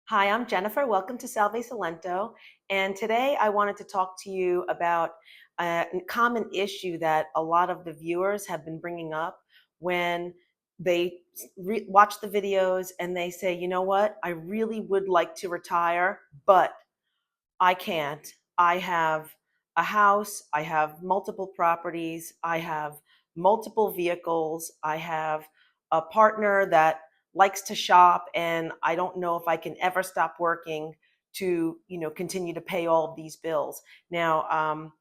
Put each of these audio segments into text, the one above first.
Hi, I'm Jennifer. Welcome to Salve Salento. And today I wanted to talk to you about a common issue that a lot of the viewers have been bringing up when they watch the videos and they say, you know what, I really would like to retire, but I can't. I have a house, I have multiple properties, I have multiple vehicles, I have a partner that likes to shop, and I don't know if I can ever stop working to, continue to pay all of these bills. Now,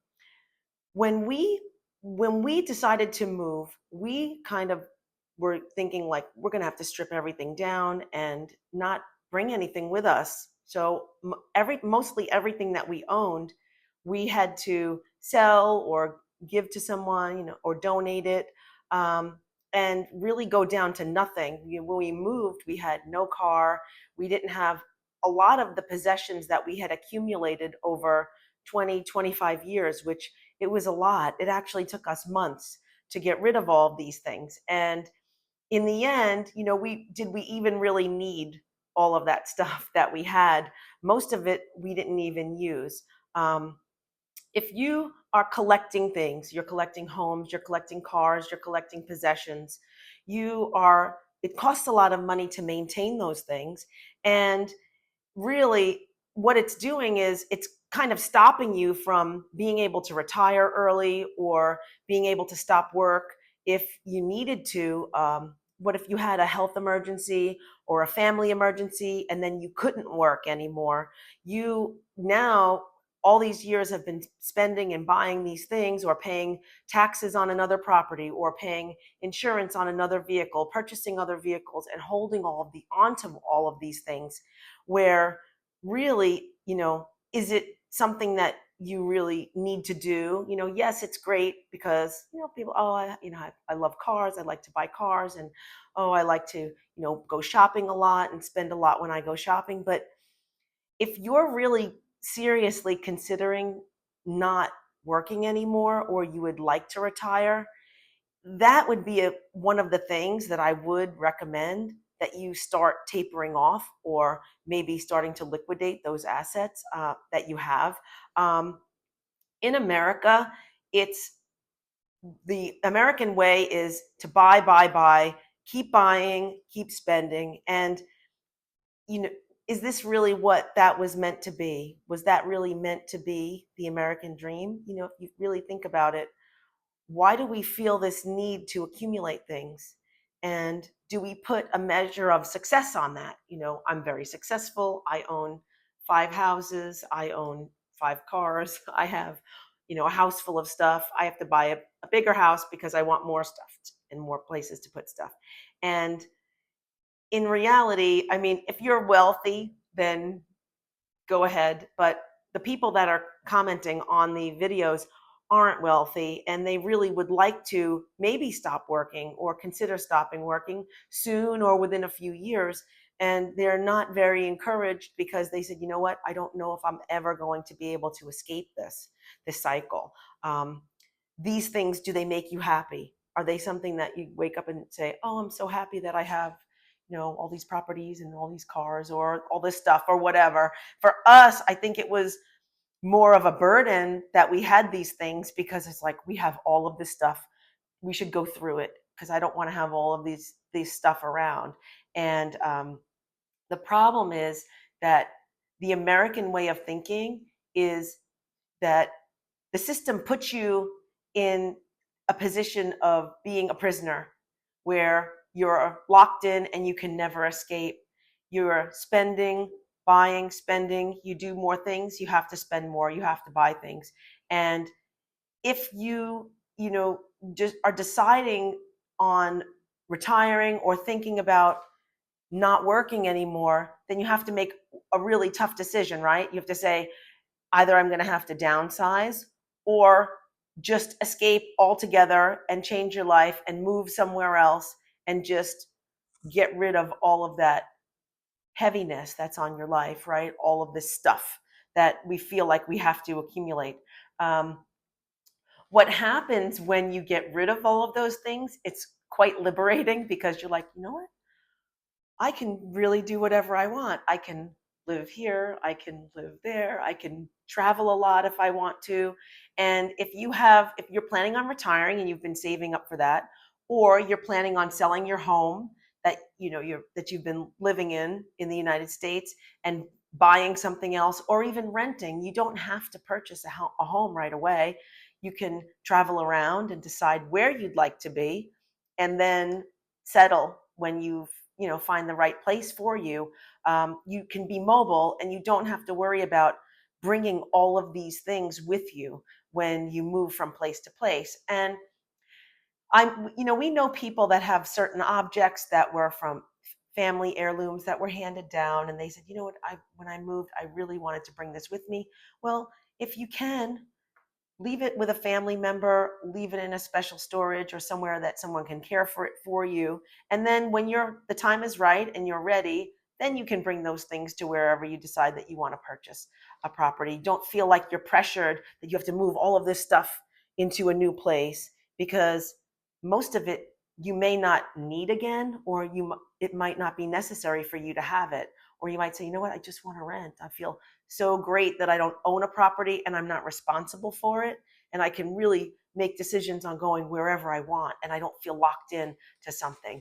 when we when we decided to move, we kind of were thinking like we're going to have to strip everything down and not bring anything with us. So mostly everything that we owned, we had to sell or give to someone, or donate it, um, and really go down to nothing. When we moved, we had no car. We didn't have a lot of the possessions that we had accumulated over 20, 25 years, which it was a lot. It actually took us months to get rid of all of these things. And in the end, we even really need all of that stuff that we had? Most of it we didn't even use. Um, if you are collecting things, you're collecting homes, you're collecting cars, you're collecting possessions, it costs a lot of money to maintain those things. And really what it's doing is it's kind of stopping you from being able to retire early or being able to stop work if you needed to. What if you had a health emergency or a family emergency and then you couldn't work anymore? You now, all these years have been spending and buying these things or paying taxes on another property or paying insurance on another vehicle, purchasing other vehicles and holding onto all of these things, where really, is it something that you really need to do? Yes, it's great because, people, oh, I love cars. I like to buy cars. And, oh, I like to, go shopping a lot and spend a lot when I go shopping. But if you're really seriously considering not working anymore, or you would like to retire, that would be one of the things that I would recommend, that you start tapering off or maybe starting to liquidate those assets that you have. Um, in America, it's the American way is to buy, keep buying, keep spending. And, you know, is this really what that was meant to be? Was that really meant to be the American dream? If you really think about it, why do we feel this need to accumulate things? And do we put a measure of success on that? I'm very successful. I own 5 houses. I own 5 cars. I have, a house full of stuff. I have to buy a bigger house because I want more stuff and more places to put stuff. And in reality, I mean, if you're wealthy, then go ahead. But the people that are commenting on the videos aren't wealthy, and they really would like to maybe stop working or consider stopping working soon or within a few years. And they're not very encouraged because they said, you know what, I don't know if I'm ever going to be able to escape this cycle. Um, these things, do they make you happy? Are they something that you wake up and say, oh, I'm so happy that I have, all these properties and all these cars or all this stuff or whatever? For us, I think it was more of a burden that we had these things, because it's like, we have all of this stuff. We should go through it because I don't want to have all of these stuff around. And the problem is that the American way of thinking is that the system puts you in a position of being a prisoner, where you're locked in and you can never escape. You're spending, buying, spending. You do more things, you have to spend more, you have to buy things. And if you just are deciding on retiring or thinking about not working anymore, then you have to make a really tough decision, right? You have to say, either I'm going to have to downsize or just escape altogether and change your life and move somewhere else and just get rid of all of that heaviness that's on your life, right? All of this stuff that we feel like we have to accumulate. Um, what happens when you get rid of all of those things? It's quite liberating, because you're like, you know what? I can really do whatever I want. I can live here, I can live there, I can travel a lot if I want to. And if you're planning on retiring and you've been saving up for that, or you're planning on selling your home that you've been living in the United States and buying something else, or even renting, you don't have to purchase a home right away. You can travel around and decide where you'd like to be, and then settle when find the right place for you. You can be mobile, and you don't have to worry about bringing all of these things with you when you move from place to place. And we know people that have certain objects that were from family heirlooms that were handed down, and they said, you know what, when I moved, I really wanted to bring this with me. Well, if you can, leave it with a family member, leave it in a special storage or somewhere that someone can care for it for you. And then when the time is right and you're ready, then you can bring those things to wherever you decide that you want to purchase a property. Don't feel like you're pressured that you have to move all of this stuff into a new place, because most of it you may not need again, or it might not be necessary for you to have it. Or you might say, you know what, I just want to rent. I feel so great that I don't own a property and I'm not responsible for it. And I can really make decisions on going wherever I want, and I don't feel locked in to something.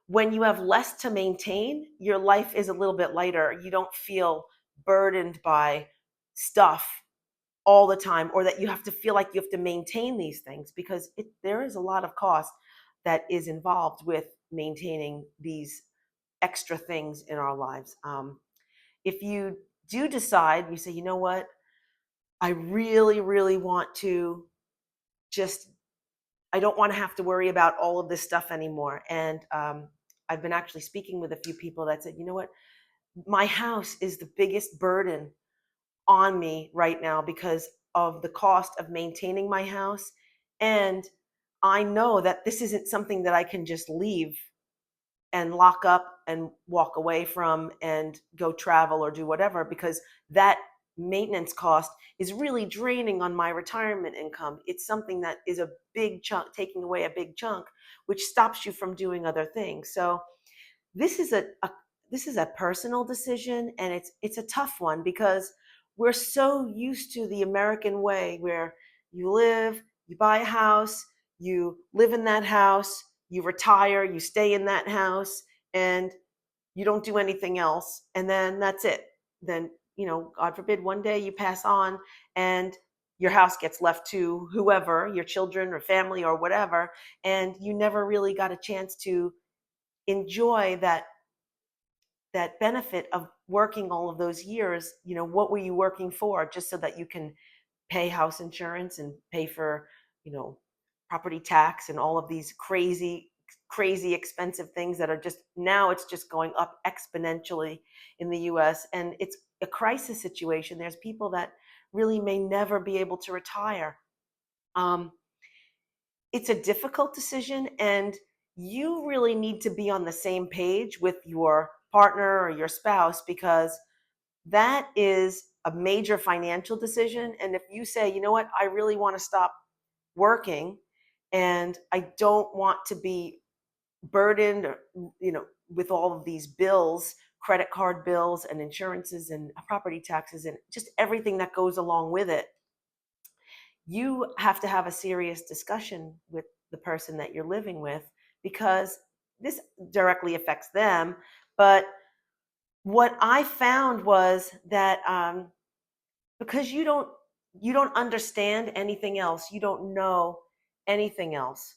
When you have less to maintain, your life is a little bit lighter. You don't feel burdened by stuff all the time, or that you have to feel like you have to maintain these things, because there is a lot of cost that is involved with maintaining these extra things in our lives. If you do decide, you say, you know what, I really, really want to just, I don't want to have to worry about all of this stuff anymore. And I've been actually speaking with a few people that said, you know what, my house is the biggest burden on me right now because of the cost of maintaining my house. And I know that this isn't something that I can just leave and lock up and walk away from and go travel or do whatever, because that maintenance cost is really draining on my retirement income. It's something that is a big chunk, taking away a big chunk, which stops you from doing other things. So this is a personal decision, and it's a tough one, because we're so used to the American way, where you live, you buy a house, you live in that house, you retire, you stay in that house, and you don't do anything else, and then that's it. Then, God forbid, one day you pass on and your house gets left to whoever, your children or family or whatever, and you never really got a chance to enjoy that benefit of working all of those years. What were you working for? Just so that you can pay house insurance and pay for, you know, property tax and all of these crazy expensive things that are just, now it's just going up exponentially in the US, and it's a crisis situation. There's people that really may never be able to retire. Um, it's a difficult decision, and you really need to be on the same page with your partner or your spouse, because that is a major financial decision. And if you say, you know what, I really want to stop working and I don't want to be burdened, with all of these bills, credit card bills and insurances and property taxes and just everything that goes along with it, you have to have a serious discussion with the person that you're living with, because this directly affects them. But what I found was that because you don't understand anything else, you don't know anything else.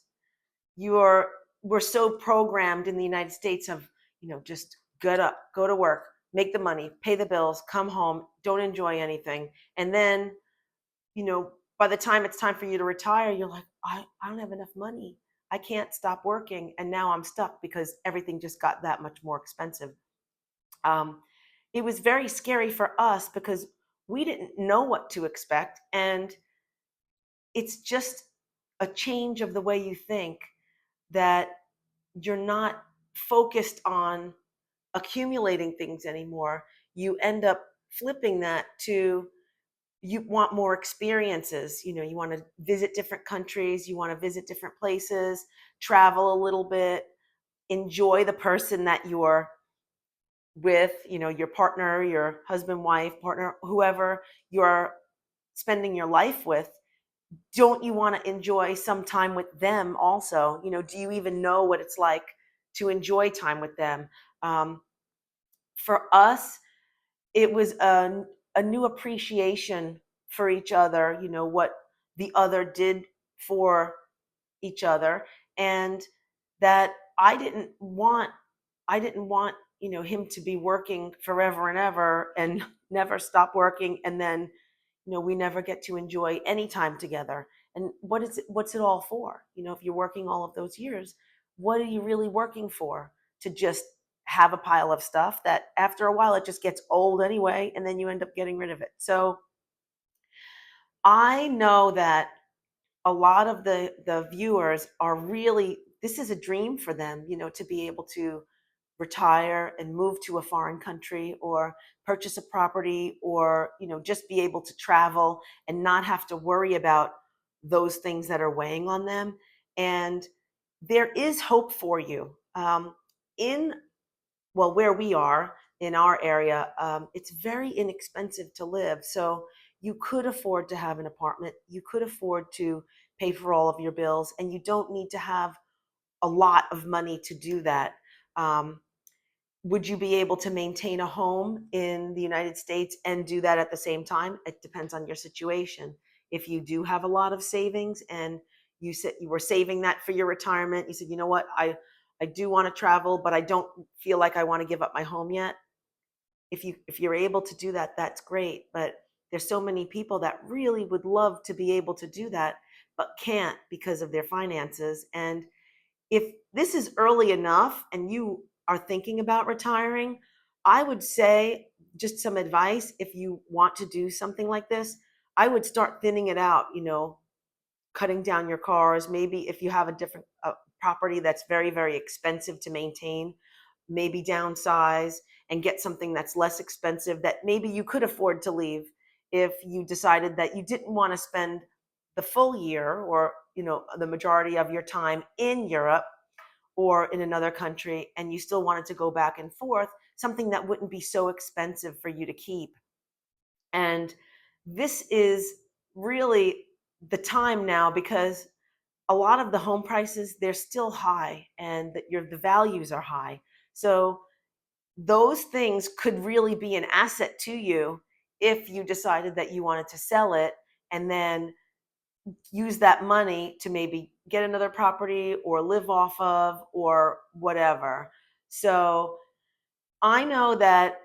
You're We're so programmed in the United States of, just get up, go to work, make the money, pay the bills, come home, don't enjoy anything. And then, by the time it's time for you to retire, you're like, I don't have enough money. I can't stop working. And now I'm stuck because everything just got that much more expensive. Um, it was very scary for us because we didn't know what to expect. And it's just a change of the way you think, that you're not focused on accumulating things anymore. You end up flipping that to, you want more experiences. You want to visit different countries, you want to visit different places, travel a little bit, enjoy the person that you're with, your partner, your husband, wife, partner, whoever you're spending your life with, don't you want to enjoy some time with them also? Do you even know what it's like to enjoy time with them? Um, for us, it was a new appreciation for each other, what the other did for each other, and that I didn't want him to be working forever and ever and never stop working, and then we never get to enjoy any time together. And what's it all for? If you're working all of those years, what are you really working for? To just have a pile of stuff that after a while it just gets old anyway, and then you end up getting rid of it. So I know that a lot of the viewers are really, this is a dream for them, to be able to retire and move to a foreign country, or purchase a property, or just be able to travel and not have to worry about those things that are weighing on them. And there is hope for you. In Well, where we are in our area, it's very inexpensive to live. So you could afford to have an apartment, you could afford to pay for all of your bills, and you don't need to have a lot of money to do that. um, would you be able to maintain a home in the United States and do that at the same time? It depends on your situation. If you do have a lot of savings, and you said you were saving that for your retirement, you said, you know what, I do want to travel, but I don't feel like I want to give up my home yet. If you're able to do that, that's great. But there's so many people that really would love to be able to do that, but can't because of their finances. And if this is early enough and you are thinking about retiring, I would say, just some advice: if you want to do something like this, I would start thinning it out, cutting down your cars. Maybe if you have a different property that's very, very expensive to maintain, maybe downsize and get something that's less expensive that maybe you could afford to leave if you decided that you didn't want to spend the full year, or the majority of your time in Europe or in another country, and you still wanted to go back and forth, something that wouldn't be so expensive for you to keep. And this is really the time now, because a lot of the home prices, they're still high, and that the values are high. So those things could really be an asset to you if you decided that you wanted to sell it, and then use that money to maybe get another property or live off of, or whatever. So I know that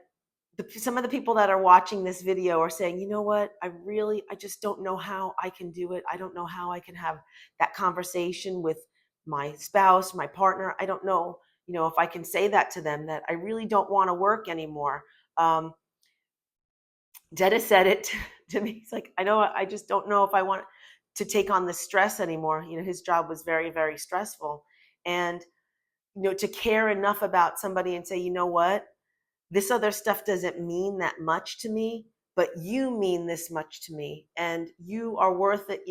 some of the people that are watching this video are saying, you know what, I just don't know how I can do it. I don't know how I can have that conversation with my spouse, my partner. I don't know, if I can say that to them, that I really don't want to work anymore. Um, Dennis said it to me. He's like, I know, I just don't know if I want to take on the stress anymore. His job was very, very stressful. And, to care enough about somebody and say, you know what, this other stuff doesn't mean that much to me, but you mean this much to me, and you are worth it,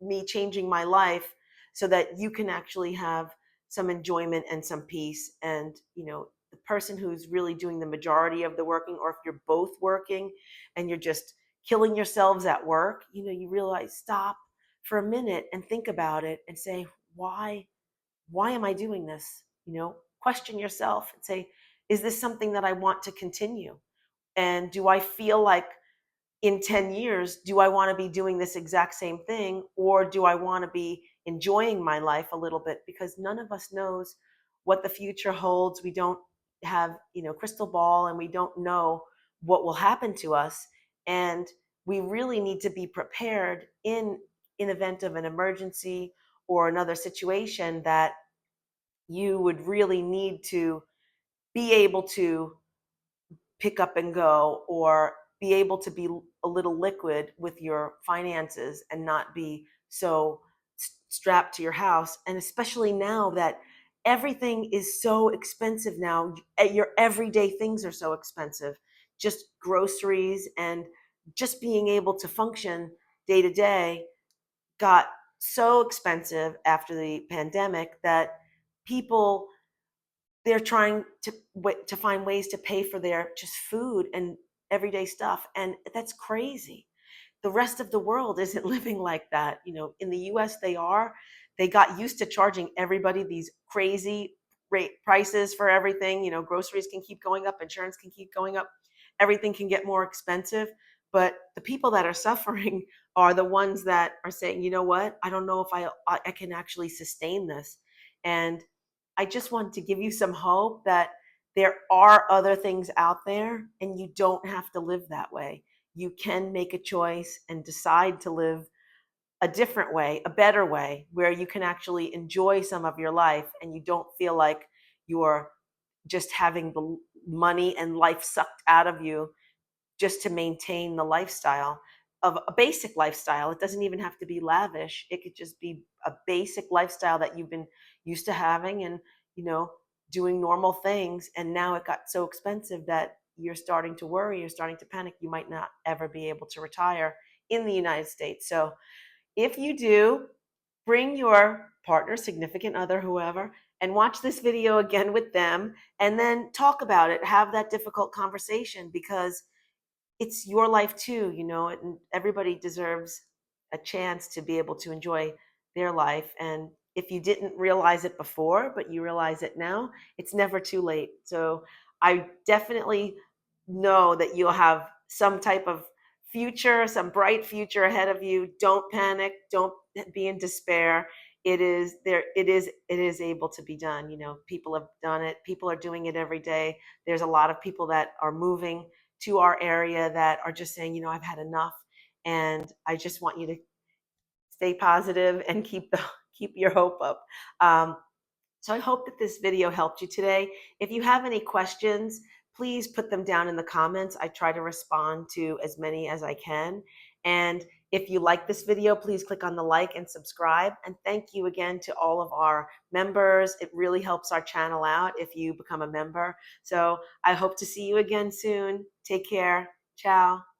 me changing my life so that you can actually have some enjoyment and some peace. And the person who's really doing the majority of the working, or if you're both working and you're just killing yourselves at work, you realize, stop for a minute and think about it and say, why am I doing this? Question yourself and say, is this something that I want to continue? And do I feel like in 10 years, do I want to be doing this exact same thing, or do I want to be enjoying my life a little bit? Because none of us knows what the future holds. We don't have, crystal ball, and we don't know what will happen to us. And we really need to be prepared in event of an emergency or another situation that you would really need to be able to pick up and go, or be able to be a little liquid with your finances and not be so strapped to your house. And especially now that everything is so expensive now, your everyday things are so expensive, just groceries, and just being able to function day to day got so expensive after the pandemic that people they're trying to find ways to pay for their just food and everyday stuff, and that's crazy. The rest of the world isn't living like that. In the US, they got used to charging everybody these crazy rate prices for everything. Groceries can keep going up, insurance can keep going up, everything can get more expensive. But the people that are suffering are the ones that are saying, you know what, I don't know if I can actually sustain this. And I just want to give you some hope that there are other things out there and you don't have to live that way. You can make a choice and decide to live a different way, a better way, where you can actually enjoy some of your life and you don't feel like you're just having the money and life sucked out of you just to maintain the lifestyle of a basic lifestyle. It doesn't even have to be lavish. It could just be a basic lifestyle that you've been used to having and, you know, doing normal things. And now it got so expensive that you're starting to worry, you're starting to panic. You might not ever be able to retire in the United States. So if you do, bring your partner, significant other, whoever, and watch this video again with them and then talk about it. Have that difficult conversation because it's your life too, and everybody deserves a chance to be able to enjoy their life. And if you didn't realize it before, but you realize it now, it's never too late. So I definitely know that you'll have some type of future, some bright future ahead of you. Don't panic. Don't be in despair. It is there. It is able to be done. People have done it. People are doing it every day. There's a lot of people that are moving to our area that are just saying, I've had enough, and I just want you to stay positive and keep your hope up. So I hope that this video helped you today. If you have any questions, please put them down in the comments. I try to respond to as many as I can. And if you like this video, please click on the like and subscribe. And thank you again to all of our members. It really helps our channel out if you become a member. So I hope to see you again soon. Take care. Ciao.